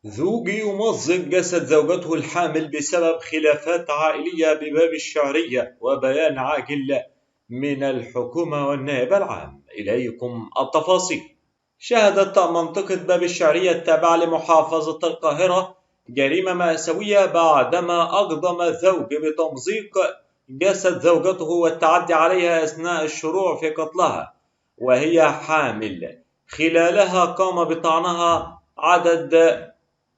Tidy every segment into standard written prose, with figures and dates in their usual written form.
زوج يمزق جسد زوجته الحامل بسبب خلافات عائلية بباب الشعرية وبيان عاجل من الحكومة والنائب العام. إليكم التفاصيل. شهدت منطقة باب الشعرية التابعة لمحافظة القاهرة جريمة مأساوية بعدما أقدم الزوج بتمزيق جسد زوجته والتعدي عليها أثناء الشروع في قتلها وهي حامل. خلالها قام بطعنها عدد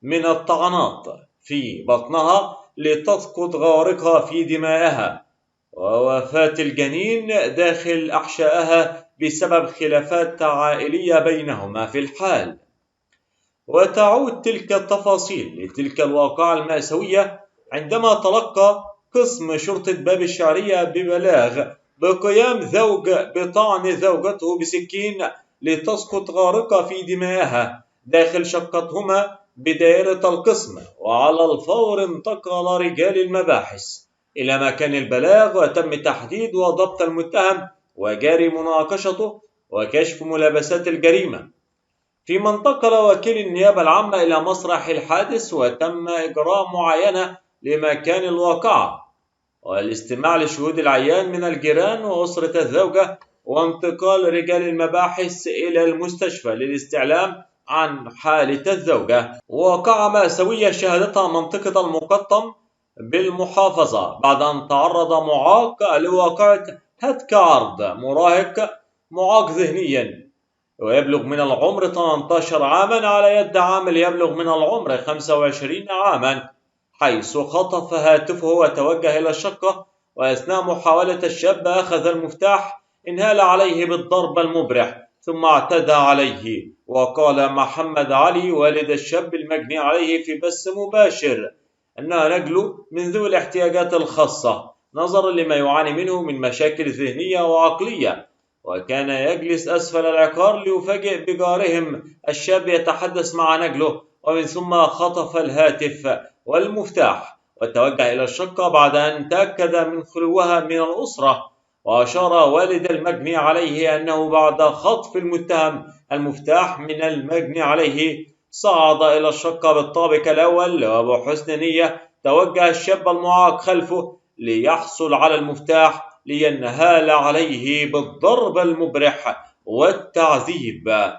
من الطعنات في بطنها لتسقط غارقة في دمائها ووفاة الجنين داخل أحشائها بسبب خلافات عائلية بينهما في الحال. وتعود تلك التفاصيل لتلك الواقعة المأساوية عندما تلقى قسم شرطة باب الشعرية ببلاغ بقيام زوج بطعن زوجته بسكين لتسقط غارقة في دمائها داخل شقتهما بدائرة القسم، وعلى الفور انتقل رجال المباحث إلى مكان البلاغ وتم تحديد وضبط المتهم وجاري مناقشته وكشف ملابسات الجريمة. فيما انتقل وكيل النيابة العامة إلى مسرح الحادث وتم إجراء معاينة لمكان الواقعة والاستماع لشهود العيان من الجيران وأسرة الزوجة، وانتقال رجال المباحث إلى المستشفى للاستعلام عن حالة الزوجة. واقعة مأساوية شهدتها منطقة المقطم بالمحافظة بعد أن تعرض معاق لواقعة هتك عرض مراهق معاق ذهنيا ويبلغ من العمر 18 عاما على يد عامل يبلغ من العمر 25 عاما، حيث خطف هاتفه وتوجه إلى الشقة، وأثناء محاولة الشاب أخذ المفتاح انهال عليه بالضرب المبرح ثم اعتدى عليه. وقال محمد علي والد الشاب المجني عليه في بث مباشر أنها نجله من ذوي الاحتياجات الخاصة نظرا لما يعاني منه من مشاكل ذهنية وعقلية، وكان يجلس أسفل العقار ليفاجئ بجارهم الشاب يتحدث مع نجله، ومن ثم خطف الهاتف والمفتاح وتوجه إلى الشقة بعد أن تأكد من خلوها من الأسرة. وأشار والد المجني عليه أنه بعد خطف المتهم المفتاح من المجني عليه صعد إلى الشقة بالطابق الأول، وبحسن نية توجه الشاب المعاق خلفه ليحصل على المفتاح لينهال عليه بالضرب المبرح والتعذيب،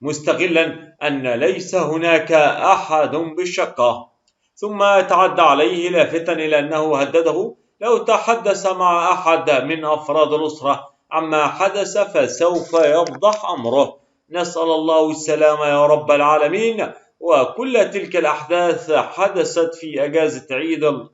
مستغلا أن ليس هناك أحد بالشقة، ثم تعدى عليه لافتا إلى أنه هدده لو تحدث مع أحد من أفراد الأسرة عما حدث فسوف يفضح أمره. نسأل الله السلامة يا رب العالمين. وكل تلك الأحداث حدثت في أجازة عيد